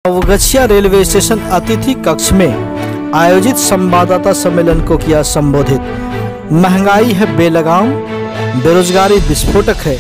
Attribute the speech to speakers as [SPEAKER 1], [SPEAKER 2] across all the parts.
[SPEAKER 1] Naugachia railway station अतिथि कक्ष में आयोजित संवाददाता सम्मेलन को किया संबोधित। महंगाई है बेलगाम, बेरोजगारी विस्फोटक है,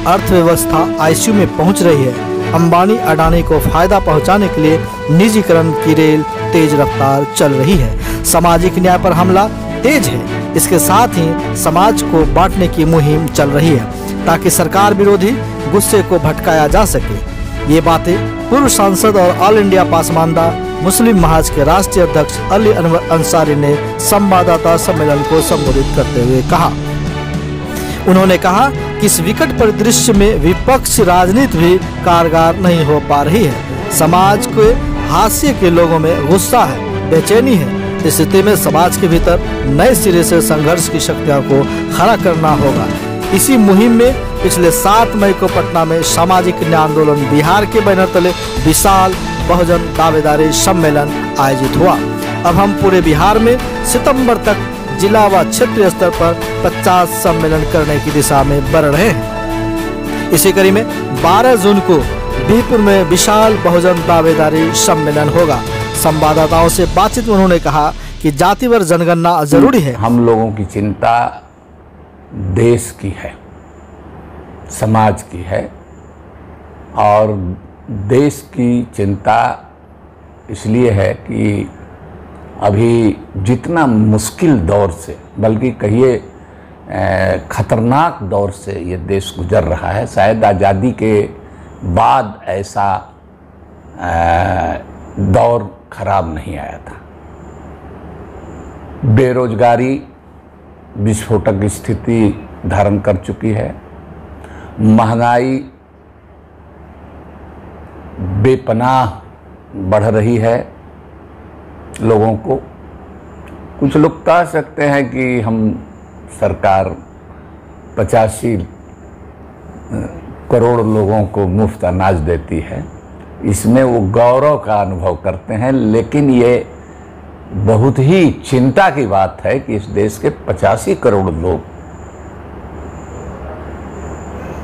[SPEAKER 1] अर्थव्यवस्था आईसीयू में पहुंच रही है। अंबानी अडानी को फायदा पहुंचाने के लिए निजीकरण की रेल तेज रफ्तार चल रही है। सामाजिक न्याय पर हमला तेज है। इसके साथ ही समाज को बांटने की मुहिम चल रही है ताकि सरकार विरोधी गुस्से को भटकाया जा सके। ये बातें पूर्व सांसद और ऑल इंडिया पासमानदा मुस्लिम महाज के राष्ट्रीय अध्यक्ष अली अनवर अंसारी ने संवाददाता सम्मेलन को संबोधित करते हुए कहा। उन्होंने कहा कि इस विकट परिदृश्य में विपक्ष राजनीति भी कारगर नहीं हो पा रही है। समाज के हाशिए के लोगों में गुस्सा है, बेचैनी है। इस स्थिति में समाज के भीतर नए सिरे से संघर्ष की शक्तियों को खड़ा करना होगा। इसी मुहिम में पिछले 7 मई को पटना में सामाजिक न्याय आंदोलन बिहार के बैनर तले विशाल बहुजन दावेदारी सम्मेलन आयोजित हुआ। अब हम पूरे बिहार में सितंबर तक जिला व क्षेत्रीय स्तर पर 50 सम्मेलन करने की दिशा में बढ़ रहे हैं। इसी कड़ी में 12 जून को बीरपुर में विशाल बहुजन दावेदारी सम्मेलन होगा। संवाददाताओं से बातचीत में उन्होंने कहा कि जातिवार जनगणना जरूरी है।
[SPEAKER 2] हम लोगों की चिंता देश की है, समाज की है, और देश की चिंता इसलिए है कि अभी जितना मुश्किल दौर से, बल्कि कहिए खतरनाक दौर से ये देश गुजर रहा है, शायद आज़ादी के बाद ऐसा दौर खराब नहीं आया था। बेरोजगारी विस्फोटक स्थिति धारण कर चुकी है। महंगाई बेपनाह बढ़ रही है। लोगों को, कुछ लोग कह सकते हैं कि हम सरकार 85 करोड़ लोगों को मुफ्त अनाज देती है, इसमें वो गौरव का अनुभव करते हैं। लेकिन ये बहुत ही चिंता की बात है कि इस देश के 85 करोड़ लोग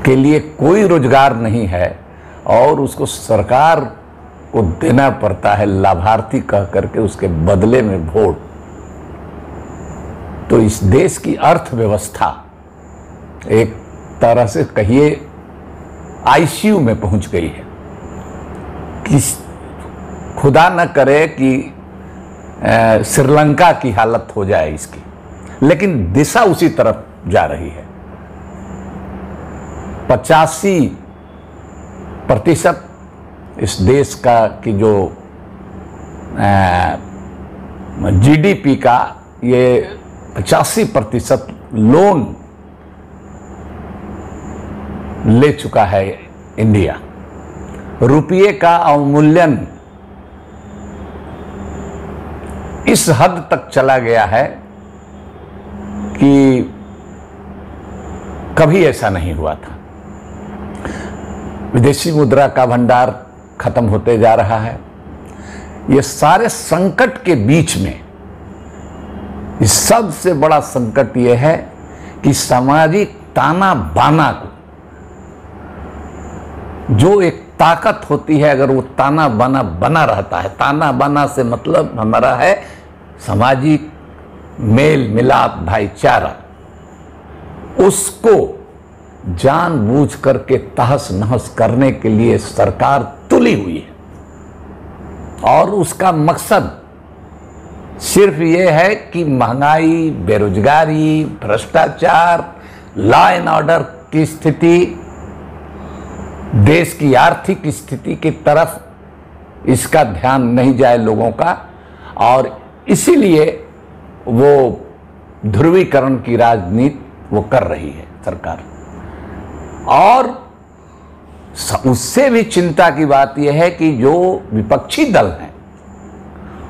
[SPEAKER 2] के लिए कोई रोजगार नहीं है और उसको सरकार को देना पड़ता है लाभार्थी कह करके, उसके बदले में वोट। तो इस देश की अर्थव्यवस्था एक तरह से कहिए आईसीयू में पहुंच गई है। कि खुदा न करे कि श्रीलंका की हालत हो जाए इसकी, लेकिन दिशा उसी तरफ जा रही है। 85% इस देश का की जो जीडीपी का ये 85% लोन ले चुका है इंडिया। रुपये का अवमूल्यन इस हद तक चला गया है कि कभी ऐसा नहीं हुआ था। विदेशी मुद्रा का भंडार खत्म होते जा रहा है। ये सारे संकट के बीच में इस सबसे बड़ा संकट ये है कि सामाजिक ताना बाना को, जो एक ताकत होती है, अगर वो ताना बाना बना रहता है, ताना बाना से मतलब हमारा है सामाजिक मेल मिलाप भाईचारा, उसको जानबूझ करके तहस नहस करने के लिए सरकार तुली हुई है। और उसका मकसद सिर्फ ये है कि महंगाई, बेरोजगारी, भ्रष्टाचार, लॉ एंड ऑर्डर की स्थिति, देश की आर्थिक स्थिति की तरफ इसका ध्यान नहीं जाए लोगों का। और इसीलिए वो ध्रुवीकरण की राजनीति वो कर रही है सरकार। और उससे भी चिंता की बात यह है कि जो विपक्षी दल हैं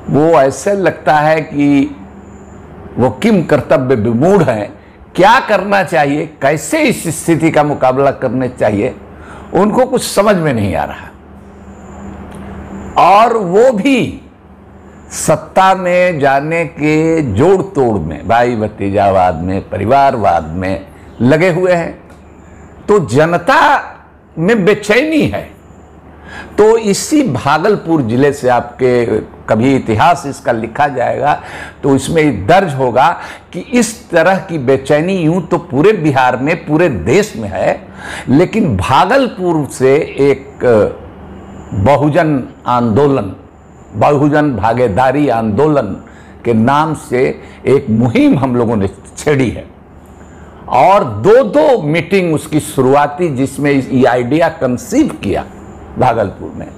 [SPEAKER 2] वो ऐसे लगता है कि वो किम कर्तव्य विमूढ़ हैं। क्या करना चाहिए, कैसे इस स्थिति का मुकाबला करने चाहिए, उनको कुछ समझ में नहीं आ रहा। और वो भी सत्ता में जाने के जोड़ तोड़ में, भाई भतीजावाद में, परिवारवाद में लगे हुए हैं। तो जनता में बेचैनी है। तो इसी भागलपुर जिले से आपके कभी इतिहास इसका लिखा जाएगा तो इसमें दर्ज होगा कि इस तरह की बेचैनी यूं तो पूरे बिहार में, पूरे देश में है, लेकिन भागलपुर से एक बहुजन आंदोलन, बहुजन भागीदारी आंदोलन के नाम से एक मुहिम हम लोगों ने छेड़ी है और दो मीटिंग उसकी शुरुआती, जिसमें ये आइडिया कंसीव किया भागलपुर में,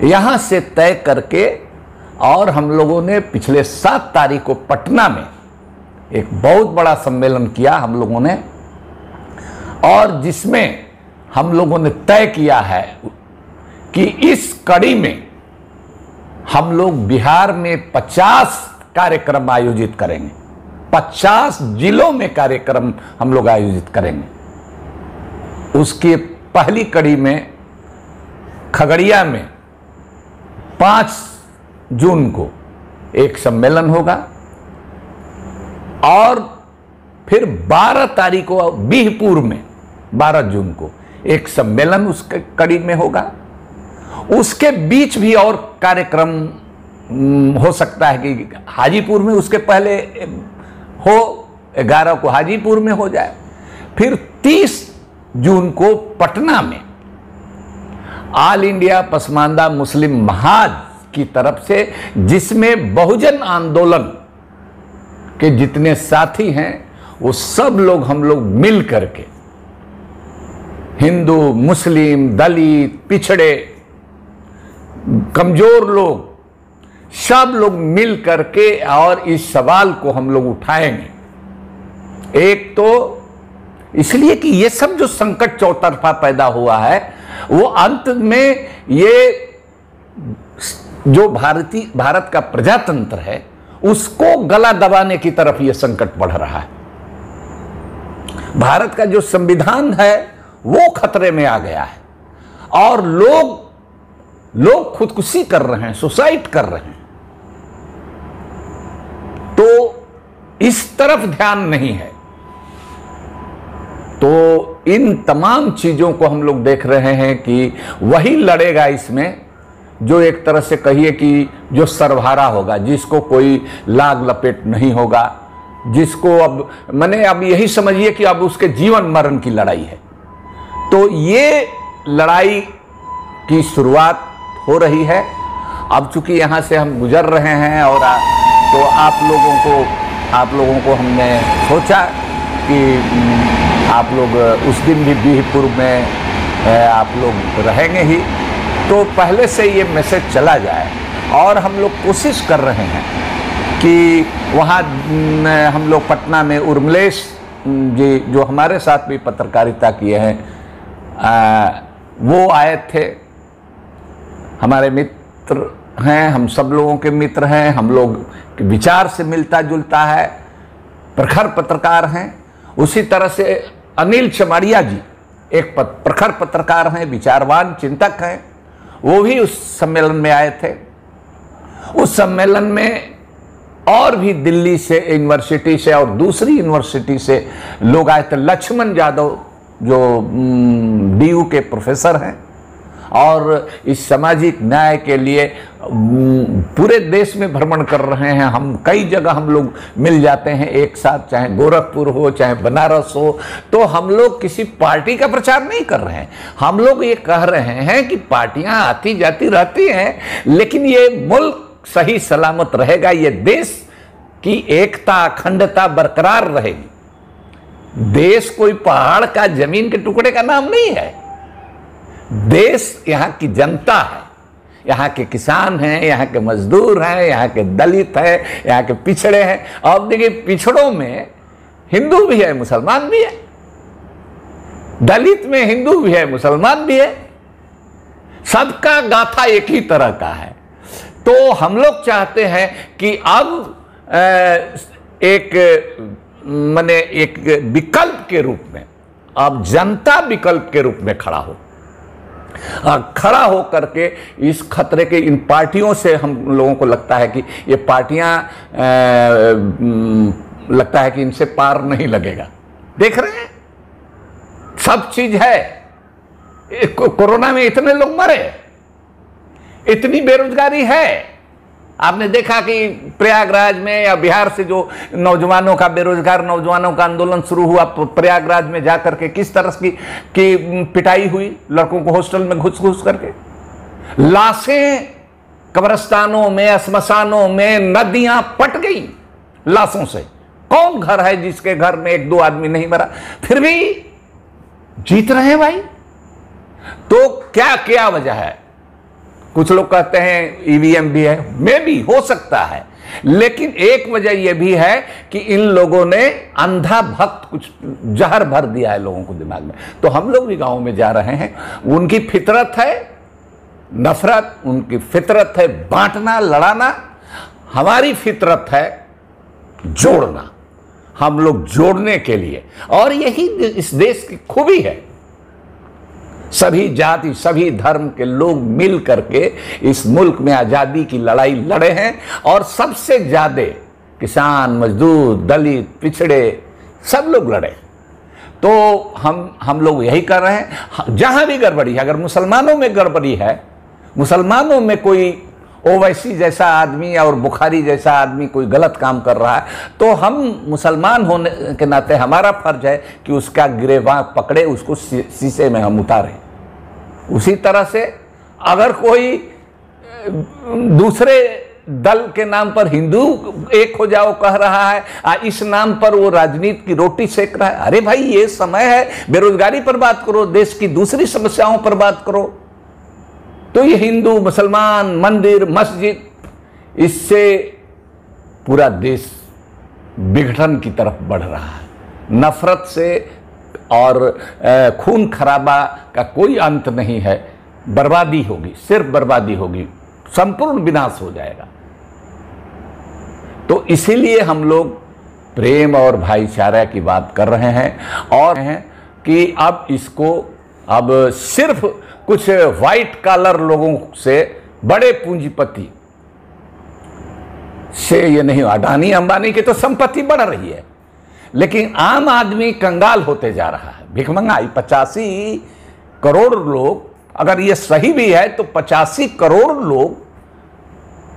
[SPEAKER 2] यहां से तय करके, और हम लोगों ने पिछले 7 तारीख को पटना में एक बहुत बड़ा सम्मेलन किया हम लोगों ने, और जिसमें हम लोगों ने तय किया है कि इस कड़ी में हम लोग बिहार में 50 कार्यक्रम आयोजित करेंगे, 50 जिलों में कार्यक्रम हम लोग आयोजित करेंगे। उसकी पहली कड़ी में खगड़िया में 5 जून को एक सम्मेलन होगा और फिर 12 तारीख को बिहपुर में 12 जून को एक सम्मेलन उसके कड़ी में होगा। उसके बीच भी और कार्यक्रम हो सकता है कि हाजीपुर में उसके पहले हो, 11 को हाजीपुर में हो जाए, फिर 30 जून को पटना में ऑल इंडिया पसमानदा मुस्लिम महाज की तरफ से, जिसमें बहुजन आंदोलन के जितने साथी हैं वो सब लोग, हम लोग मिल करके, हिंदू, मुस्लिम, दलित, पिछड़े, कमजोर लोग, सब लोग मिल करके और इस सवाल को हम लोग उठाएंगे। एक तो इसलिए कि ये सब जो संकट चौतरफा पैदा हुआ है, वो अंत में ये जो भारत का प्रजातंत्र है उसको गला दबाने की तरफ ये संकट बढ़ रहा है। भारत का जो संविधान है वो खतरे में आ गया है और लोग खुदकुशी कर रहे हैं, सुसाइड कर रहे हैं। तो इस तरफ ध्यान नहीं है। तो इन तमाम चीजों को हम लोग देख रहे हैं कि वही लड़ेगा इसमें जो एक तरह से कहिए कि जो सर्वहारा होगा, जिसको कोई लाग लपेट नहीं होगा, जिसको अब यही समझिए कि अब उसके जीवन मरण की लड़ाई है। तो ये लड़ाई की शुरुआत हो रही है। अब चूंकि यहाँ से हम गुजर रहे हैं और तो आप लोगों को हमने सोचा कि आप लोग उस दिन भी बिहपुर में आप लोग रहेंगे ही, तो पहले से ये मैसेज चला जाए। और हम लोग कोशिश कर रहे हैं कि वहाँ हम लोग पटना में उर्मिलेश जी जो हमारे साथ भी पत्रकारिता किए हैं, वो आए थे, हमारे मित्र हैं, हम सब लोगों के मित्र हैं, हम लोग के विचार से मिलता जुलता है, प्रखर पत्रकार हैं। उसी तरह से अनिल चमाड़िया जी एक प्रखर पत्रकार हैं, विचारवान चिंतक हैं, वो भी उस सम्मेलन में आए थे। उस सम्मेलन में और भी दिल्ली से यूनिवर्सिटी से और दूसरी यूनिवर्सिटी से लोग आए थे। लक्ष्मण यादव जो डीयू के प्रोफेसर हैं और इस सामाजिक न्याय के लिए पूरे देश में भ्रमण कर रहे हैं। हम कई जगह हम लोग मिल जाते हैं एक साथ, चाहे गोरखपुर हो चाहे बनारस हो। तो हम लोग किसी पार्टी का प्रचार नहीं कर रहे हैं, हम लोग ये कह रहे हैं कि पार्टियां आती जाती रहती हैं, लेकिन ये मुल्क सही सलामत रहेगा, ये देश की एकता अखंडता बरकरार रहेगी। देश कोई पहाड़ का, जमीन के टुकड़े का नाम नहीं है। देश यहाँ की जनता है, यहाँ के किसान हैं, यहाँ के मजदूर हैं, यहाँ के दलित हैं, यहाँ के पिछड़े हैं। अब देखिए पिछड़ों में हिंदू भी है, मुसलमान भी है, दलित में हिंदू भी है, मुसलमान भी है, सबका गाथा एक ही तरह का है। तो हम लोग चाहते हैं कि अब एक विकल्प के रूप में, अब जनता विकल्प के रूप में खड़ा खड़ा हो करके इस खतरे के, इन पार्टियों से हम लोगों को लगता है कि ये पार्टियां लगता है कि इनसे पार नहीं लगेगा। देख रहे हैं सब चीज है, कोरोना में इतने लोग मरे, इतनी बेरोजगारी है। आपने देखा कि प्रयागराज में या बिहार से जो नौजवानों का, बेरोजगार नौजवानों का आंदोलन शुरू हुआ, प्रयागराज में जाकर के किस तरह की पिटाई हुई, लड़कों को हॉस्टल में घुस घुस करके, लाशें कब्रिस्तानों में, श्मशानों में, नदियां पट गई लाशों से। कौन घर है जिसके घर में एक दो आदमी नहीं मरा, फिर भी जीत रहे हैं भाई। तो क्या क्या वजह है? कुछ लोग कहते हैं ईवीएम भी है, में भी हो सकता है, लेकिन एक वजह यह भी है कि इन लोगों ने अंधा भक्त कुछ जहर भर दिया है लोगों को दिमाग में। तो हम लोग भी गांव में जा रहे हैं, उनकी फितरत है नफरत, उनकी फितरत है बांटना लड़ाना, हमारी फितरत है जोड़ना। हम लोग जोड़ने के लिए, और यही इस देश की खूबी है, सभी जाति सभी धर्म के लोग मिल करके इस मुल्क में आजादी की लड़ाई लड़े हैं, और सबसे ज्यादा किसान, मजदूर, दलित, पिछड़े सब लोग लड़े। तो हम लोग यही कर रहे हैं। जहां भी गड़बड़ी है, अगर मुसलमानों में गड़बड़ी है, मुसलमानों में कोई ओवैसी जैसा आदमी और बुखारी जैसा आदमी कोई गलत काम कर रहा है, तो हम मुसलमान होने के नाते हमारा फर्ज है कि उसका गिरेबान पकड़े, उसको शीशे में हम उतारें। उसी तरह से अगर कोई दूसरे दल के नाम पर हिंदू एक हो जाओ कह रहा है, इस नाम पर वो राजनीति की रोटी सेक रहा है, अरे भाई ये समय है, बेरोजगारी पर बात करो, देश की दूसरी समस्याओं पर बात करो। तो ये हिंदू मुसलमान, मंदिर, मस्जिद, इससे पूरा देश विघटन की तरफ बढ़ रहा है। नफरत से और खून खराबा का कोई अंत नहीं है। बर्बादी होगी, सिर्फ बर्बादी होगी, संपूर्ण विनाश हो जाएगा। तो इसीलिए हम लोग प्रेम और भाईचारा की बात कर रहे हैं, और हैं कि अब इसको अब सिर्फ कुछ व्हाइट कॉलर लोगों से, बड़े पूंजीपति से ये नहीं, अडानी अंबानी की तो संपत्ति बढ़ रही है, लेकिन आम आदमी कंगाल होते जा रहा है। भिखमंगाई 85 करोड़ लोग, अगर ये सही भी है तो 85 करोड़ लोग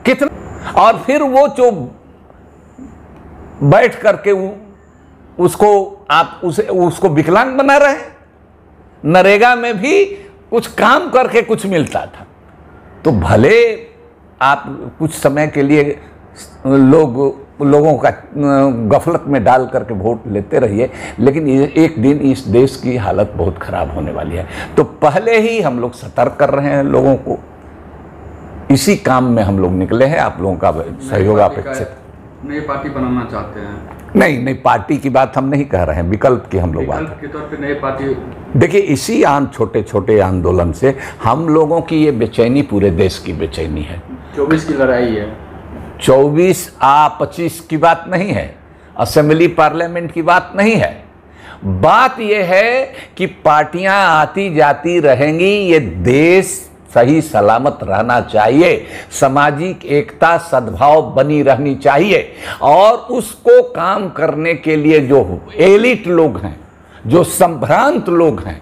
[SPEAKER 2] कितना, और फिर वो जो बैठ करके उसको आप उसको विकलांग बना रहे हैं। नरेगा में भी कुछ काम करके कुछ मिलता था, तो भले आप कुछ समय के लिए लोगों का गफलत में डाल करके वोट लेते रहिए, लेकिन एक दिन इस देश की हालत बहुत खराब होने वाली है। तो पहले ही हम लोग सतर्क कर रहे हैं लोगों को, इसी काम में हम लोग निकले हैं। आप लोगों का सहयोग अपेक्षित।
[SPEAKER 3] नई पार्टी बनाना चाहते हैं?
[SPEAKER 2] नहीं, पार्टी की बात हम नहीं कह रहे हैं, विकल्प की हम लोग बात
[SPEAKER 3] विकल्प के तौर पे नई पार्टी।
[SPEAKER 2] देखिए, इसी छोटे छोटे आंदोलन से हम लोगों की ये बेचैनी पूरे देश की बेचैनी है।
[SPEAKER 3] 24 की लड़ाई है,
[SPEAKER 2] 24-25 की बात नहीं है, असेंबली पार्लियामेंट की बात नहीं है। बात यह है कि पार्टियां आती जाती रहेंगी, ये देश सही सलामत रहना चाहिए, सामाजिक एकता सद्भाव बनी रहनी चाहिए, और उसको काम करने के लिए जो एलिट लोग हैं, जो संभ्रांत लोग हैं,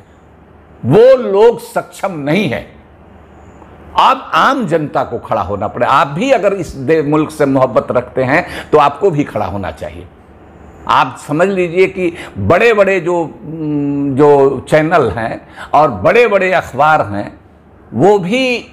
[SPEAKER 2] वो लोग सक्षम नहीं है। अब आम जनता को खड़ा होना पड़े। आप भी अगर इस मुल्क से मोहब्बत रखते हैं तो आपको भी खड़ा होना चाहिए। आप समझ लीजिए कि बड़े बड़े जो चैनल हैं और बड़े बड़े अखबार हैं, वो भी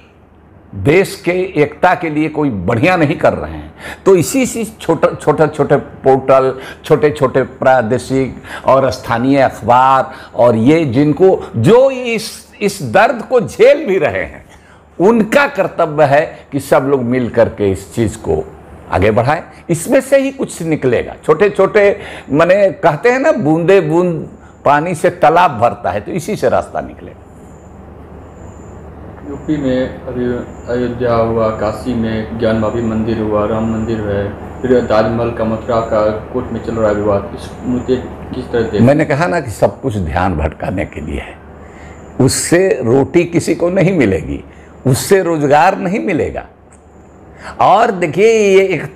[SPEAKER 2] देश के एकता के लिए कोई बढ़िया नहीं कर रहे हैं। तो इसी छोटे पोर्टल, छोटे छोटे प्रादेशिक और स्थानीय अखबार, और ये जिनको जो इस दर्द को झेल भी रहे हैं, उनका कर्तव्य है कि सब लोग मिल करके इस चीज को आगे बढ़ाएं। इसमें से ही कुछ निकलेगा। छोटे छोटे माने कहते हैं ना, बूंदे बूंद पानी से तालाब भरता है, तो इसी से रास्ता निकलेगा।
[SPEAKER 3] यूपी में अभी अयोध्या हुआ, काशी में ज्ञानवापी मंदिर हुआ, राम मंदिर है, फिर ताजमहल का मथुरा का कोर्ट में चल रहा विवाद। इस मुद्दे किस तरह से?
[SPEAKER 2] मैंने कहा ना कि सब कुछ ध्यान भटकाने के लिए है। उससे रोटी किसी को नहीं मिलेगी, उससे रोजगार नहीं मिलेगा। और देखिए, ये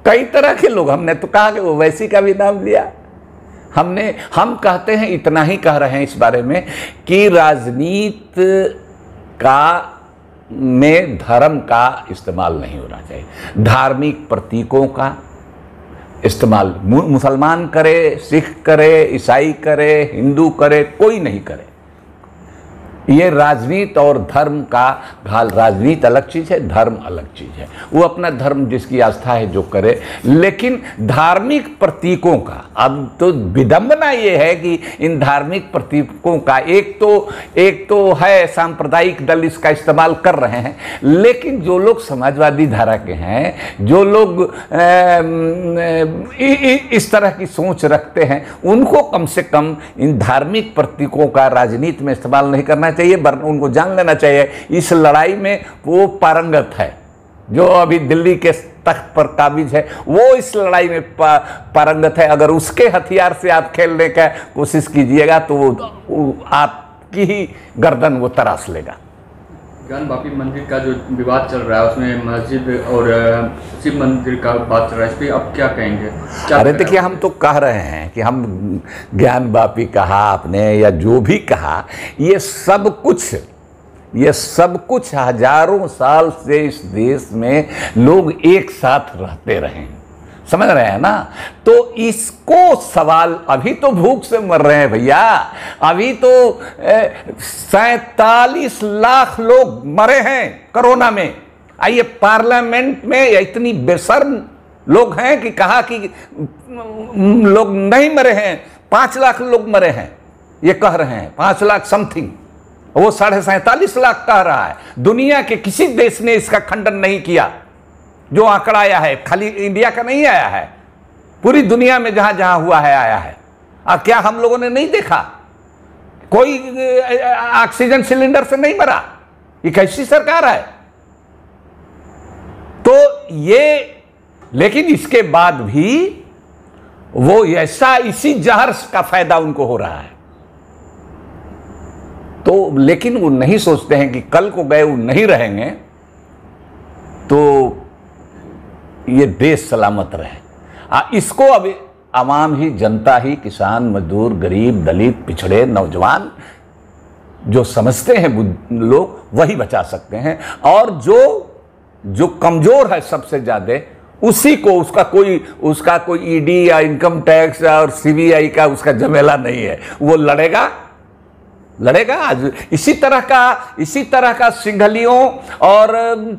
[SPEAKER 2] कई तरह के लोग, हमने तो कहा कि ओवैसी का भी नाम लिया, हम कहते हैं, इतना ही कह रहे हैं इस बारे में कि राजनीति का में धर्म का इस्तेमाल नहीं होना चाहिए। धार्मिक प्रतीकों का इस्तेमाल मुसलमान करे, सिख करे, ईसाई करे, हिंदू करे, कोई नहीं करे। ये राजनीति और धर्म का घाल, राजनीति अलग चीज़ है, धर्म अलग चीज़ है। वो अपना धर्म जिसकी आस्था है जो करे, लेकिन धार्मिक प्रतीकों का, अब तो विडंबना ये है कि इन धार्मिक प्रतीकों का एक तो है सांप्रदायिक दल इसका इस्तेमाल कर रहे हैं, लेकिन जो लोग समाजवादी धारा के हैं, जो लोग इस तरह की सोच रखते हैं, उनको कम से कम इन धार्मिक प्रतीकों का राजनीति में इस्तेमाल नहीं करना चाहिए। उनको जान लेना चाहिए इस लड़ाई में वो पारंगत है। जो अभी दिल्ली के तख्त पर काबिज है वो इस लड़ाई में पारंगत है। अगर उसके हथियार से आप खेलने का कोशिश कीजिएगा तो वो आपकी ही गर्दन वो तराश लेगा।
[SPEAKER 3] ज्ञानवापी मंदिर का जो विवाद चल रहा है उसमें मस्जिद और शिव मंदिर का बात चल रहा है, इस पर अब क्या कहेंगे?
[SPEAKER 2] अरे देखिए, हम तो कह रहे हैं कि हम ज्ञानवापी कहा आपने या जो भी कहा, ये सब कुछ हजारों साल से इस देश में लोग एक साथ रहते रहे हैं, समझ रहे हैं ना। तो इसको सवाल, अभी तो भूख से मर रहे हैं भैया, अभी तो 47 लाख लोग मरे हैं कोरोना में। आइए, पार्लियामेंट में इतनी बेशर्म लोग हैं कि कहा कि लोग नहीं मरे हैं, 5 लाख लोग मरे हैं, ये कह रहे हैं 5 लाख समथिंग, वो 47.5 लाख कह रहा है। दुनिया के किसी देश ने इसका खंडन नहीं किया। जो आंकड़ा आया है खाली इंडिया का नहीं आया है, पूरी दुनिया में जहां जहां हुआ है आया है। अब क्या हम लोगों ने नहीं देखा? कोई ऑक्सीजन सिलेंडर से नहीं मरा। ये कैसी सरकार है? तो ये, लेकिन इसके बाद भी वो ऐसा, इसी जहर का फायदा उनको हो रहा है। तो लेकिन वो नहीं सोचते हैं कि कल को गए वो नहीं रहेंगे तो ये देश सलामत रहे। इसको अब आवाम ही, जनता ही, किसान, मजदूर, गरीब, दलित, पिछड़े, नौजवान जो समझते हैं लोग, वही बचा सकते हैं। और जो कमजोर है सबसे ज्यादा, उसी को उसका कोई ईडी या इनकम टैक्स और सीबीआई का उसका झमेला नहीं है। वो लड़ेगा। आज इसी तरह का सिंघलियों और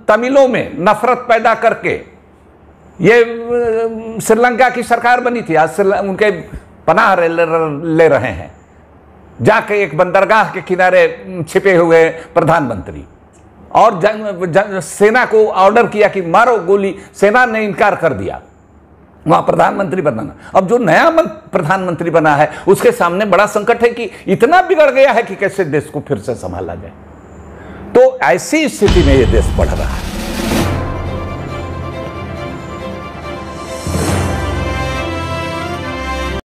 [SPEAKER 2] तमिलों में नफरत पैदा करके ये श्रीलंका की सरकार बनी थी। आज उनके पनाह ले रहे हैं, जाके एक बंदरगाह के किनारे छिपे हुए प्रधानमंत्री, और सेना को ऑर्डर किया कि मारो गोली। सेना ने इनकार कर दिया वहां प्रधानमंत्री बनाना। अब जो नया प्रधानमंत्री बना है उसके सामने बड़ा संकट है कि इतना बिगड़ गया है कि कैसे देश को फिर से संभाला जाए। तो ऐसी स्थिति में ये देश बढ़ रहा है।